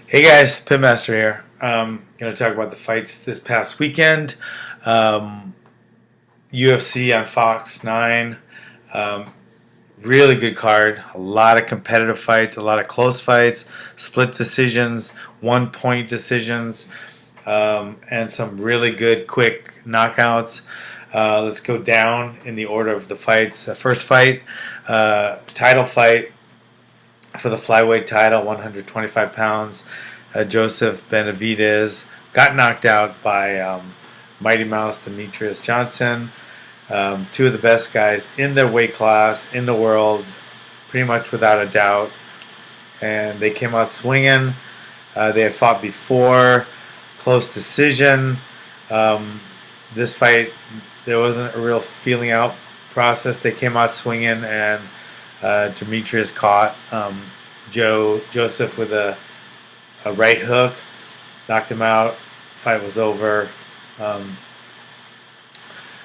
Hey guys, Pitmaster here. Going to talk about the fights this past weekend. Um, UFC on Fox 9. Um, really good card. A lot of competitive fights, a lot of close fights, split decisions, 1 point decisions, and some really good quick knockouts. Let's go down in the order of the fights. First fight, title fight for the flyweight title, 125 pounds. Joseph Benavidez got knocked out by Mighty Mouse Demetrius Johnson. Two of the best guys in their weight class in the world, pretty much without a doubt. And they came out swinging. They had fought before, close decision. This fight, there wasn't a real feeling out process. They came out swinging, and Demetrius caught Joseph with a right hook, knocked him out. Fight was over.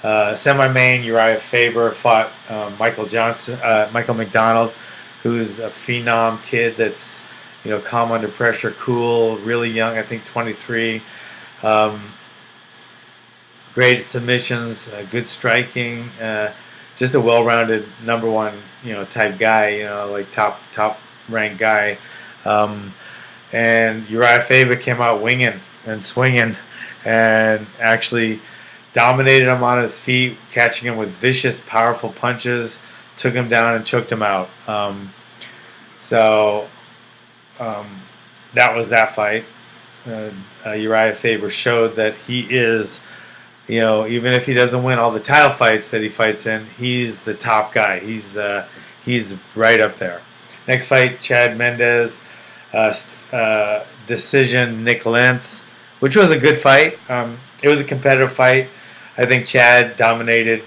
Semi-main, Uriah Faber fought Michael McDonald, who's a phenom kid that's calm under pressure, cool, really young. I think 23. Great submissions, good striking, just a well-rounded number one type guy. Like top ranked guy. And Uriah Faber came out winging and swinging, and actually dominated him on his feet, catching him with vicious, powerful punches, took him down and choked him out. So that was that fight. Uriah Faber showed that he is, even if he doesn't win all the title fights that he fights in, he's the top guy. He's right up there. Next fight, Chad Mendes, decision, Nick Lentz, which was a good fight. It was a competitive fight. I think Chad dominated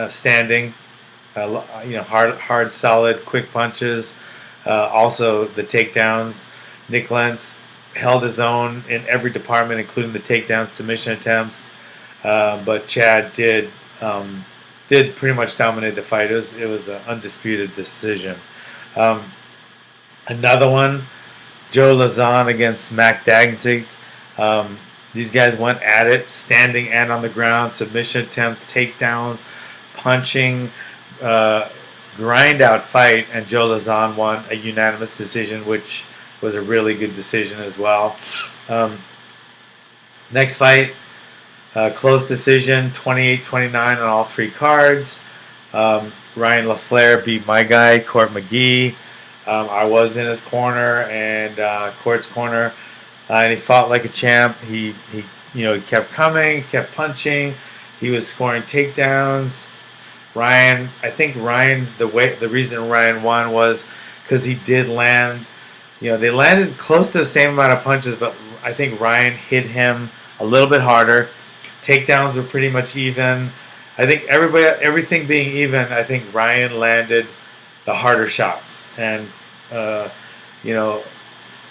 standing. Hard, solid, quick punches. Also the takedowns. Nick Lentz held his own in every department, including the takedown submission attempts. But Chad did pretty much dominate the fight. It was an undisputed decision. Another one, Joe Lazan against Mac Dagzig. These guys went at it, standing and on the ground, submission attempts, takedowns, punching, grind-out fight, and Joe Lazan won a unanimous decision, which was a really good decision as well. Next fight, close decision, 28-29 on all three cards. Ryan LaFleur beat my guy, Court McGee. I was in his corner and Court's corner. And he fought like a champ. He kept coming, kept punching. He was scoring takedowns. The reason Ryan won was because he did land. They landed close to the same amount of punches, but I think Ryan hit him a little bit harder. Takedowns were pretty much even. I think everything being even, I think Ryan landed the harder shots. And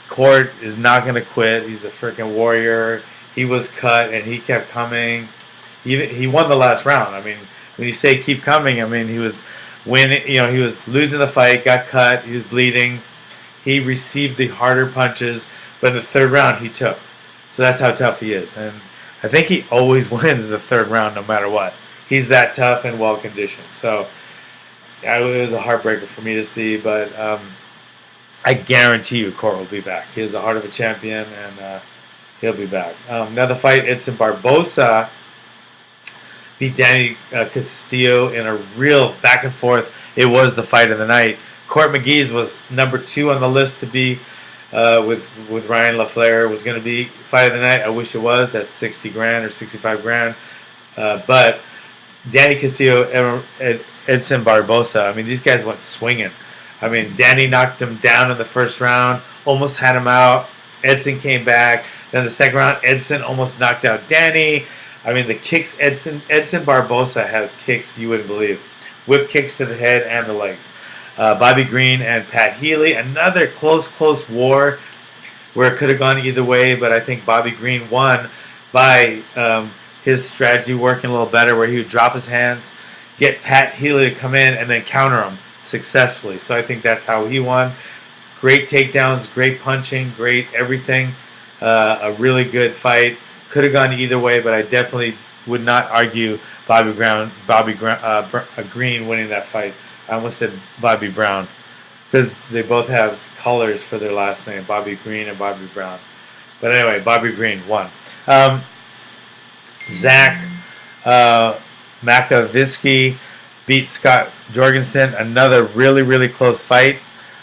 Court is not going to quit. He's a freaking warrior. He was cut and he kept coming. He won the last round. I mean, when you say keep coming, I mean he was winning. He was losing the fight, got cut. He was bleeding. He received the harder punches, but in the third round he took. So that's how tough he is. And I think he always wins the third round no matter what. He's that tough and well conditioned. So it was a heartbreaker for me to see, but I guarantee you Court will be back. He has the heart of a champion, and he'll be back. Another fight, Edson Barbosa beat Danny Castillo in a real back and forth. It was the fight of the night. Court McGee's was number 2 on the list to be with Ryan LaFleur. Was going to be fight of the night. I wish it was. That's 60 grand or 65 grand. But Danny Castillo, Edson Barbosa, I mean, these guys went swinging. I mean, Danny knocked him down in the first round, almost had him out. Edson came back. Then the second round, Edson almost knocked out Danny. I mean, the kicks, Edson Barbosa has kicks you wouldn't believe. Whip kicks to the head and the legs. Bobby Green and Pat Healy, another close war where it could have gone either way, but I think Bobby Green won by his strategy working a little better, where he would drop his hands, get Pat Healy to come in, and then counter him successfully. So I think that's how he won. Great takedowns, great punching, great everything. A really good fight. Could have gone either way, but I definitely would not argue Green winning that fight. I almost said Bobby Brown because they both have colors for their last name, Bobby Green and Bobby Brown. But anyway, Bobby Green won. Zach Makovitsky beat Scott Jorgensen. Another really, really close fight.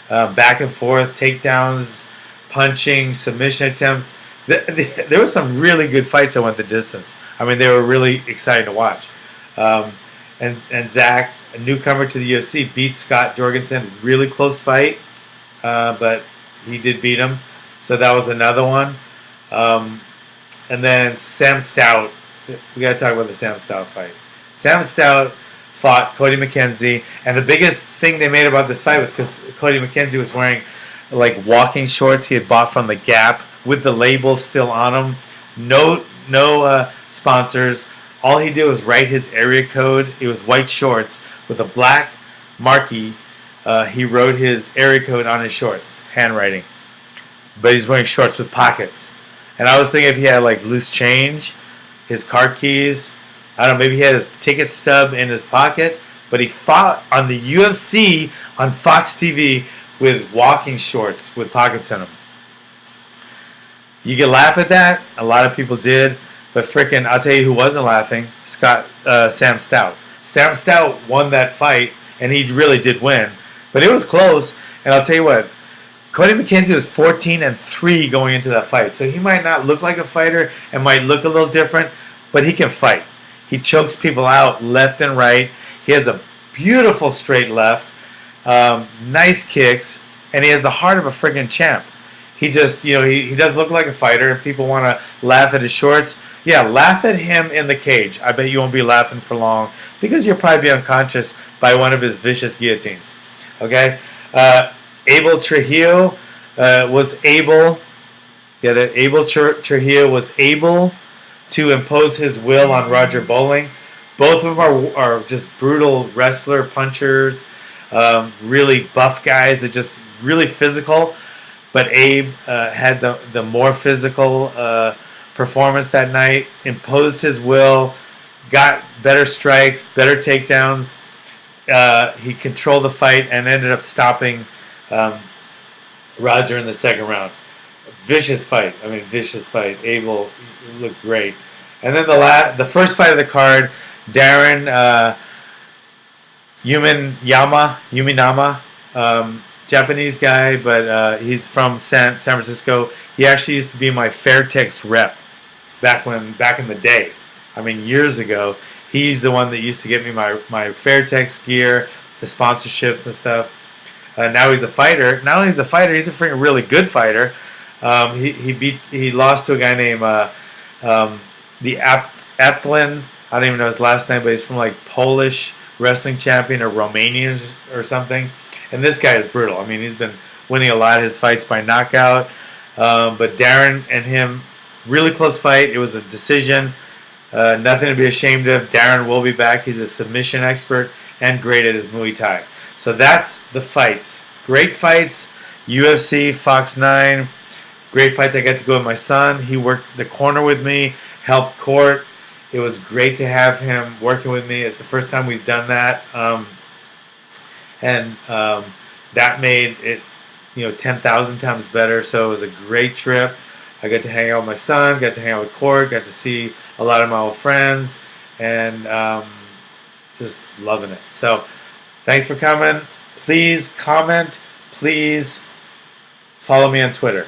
Back and forth, takedowns, punching, submission attempts. There were some really good fights that went the distance. I mean, they were really exciting to watch. And Zach, a newcomer to the UFC, beat Scott Jorgensen. Really close fight, but he did beat him. So that was another one. And then Sam Stout. We got to talk about the Sam Stout fight. Sam Stout fought Cody McKenzie, and the biggest thing they made about this fight was because Cody McKenzie was wearing like walking shorts he had bought from the Gap with the label still on them. No sponsors. All he did was write his area code. It was white shorts with a black marquee. He wrote his area code on his shorts, handwriting. But he's wearing shorts with pockets. And I was thinking if he had like loose change, his car keys, I don't know, maybe he had his ticket stub in his pocket, but he fought on the UFC on Fox TV with walking shorts with pockets in them. You can laugh at that. A lot of people did. But frickin', I'll tell you who wasn't laughing. Sam Stout. Sam Stout won that fight, and he really did win. But it was close. And I'll tell you what, Cody McKenzie was 14-3 going into that fight. So he might not look like a fighter and might look a little different, but he can fight. He chokes people out left and right. He has a beautiful straight left, nice kicks, and he has the heart of a friggin' champ. He just, he does look like a fighter. People want to laugh at his shorts. Yeah, laugh at him in the cage. I bet you won't be laughing for long because you'll probably be unconscious by one of his vicious guillotines. Okay? Abel Trujillo was able to impose his will on Roger Bowling. Both of them are just brutal wrestler, punchers, really buff guys that just really physical. But Abe had the more physical performance that night, imposed his will, got better strikes, better takedowns. He controlled the fight and ended up stopping Roger in the second round. Vicious fight. Abel looked great. And then the first fight of the card, Darren Yuminama, Japanese guy, but he's from San Francisco. He actually used to be my Fairtex rep back in the day. I mean, years ago. He's the one that used to get me my Fairtex gear, the sponsorships and stuff. Now he's a fighter. Not only is he a fighter, he's a freaking really good fighter. He lost to a guy named the Aplin. I don't even know his last name, but he's from like Polish wrestling champion or Romanian or something. And this guy is brutal. I mean, he's been winning a lot of his fights by knockout. But Darren and him, really close fight. It was a decision. Nothing to be ashamed of. Darren will be back. He's a submission expert and great at his Muay Thai. So that's the fights. Great fights. UFC, Fox 9. Great fights. I got to go with my son. He worked the corner with me, helped court. It was great to have him working with me. It's the first time we've done that. That made it 10,000 times better. So it was a great trip. I got to hang out with my son, got to hang out with Court, got to see a lot of my old friends, and just loving it. So thanks for coming. Please comment. Please follow me on Twitter.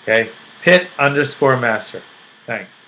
Okay? Pit_master. Thanks.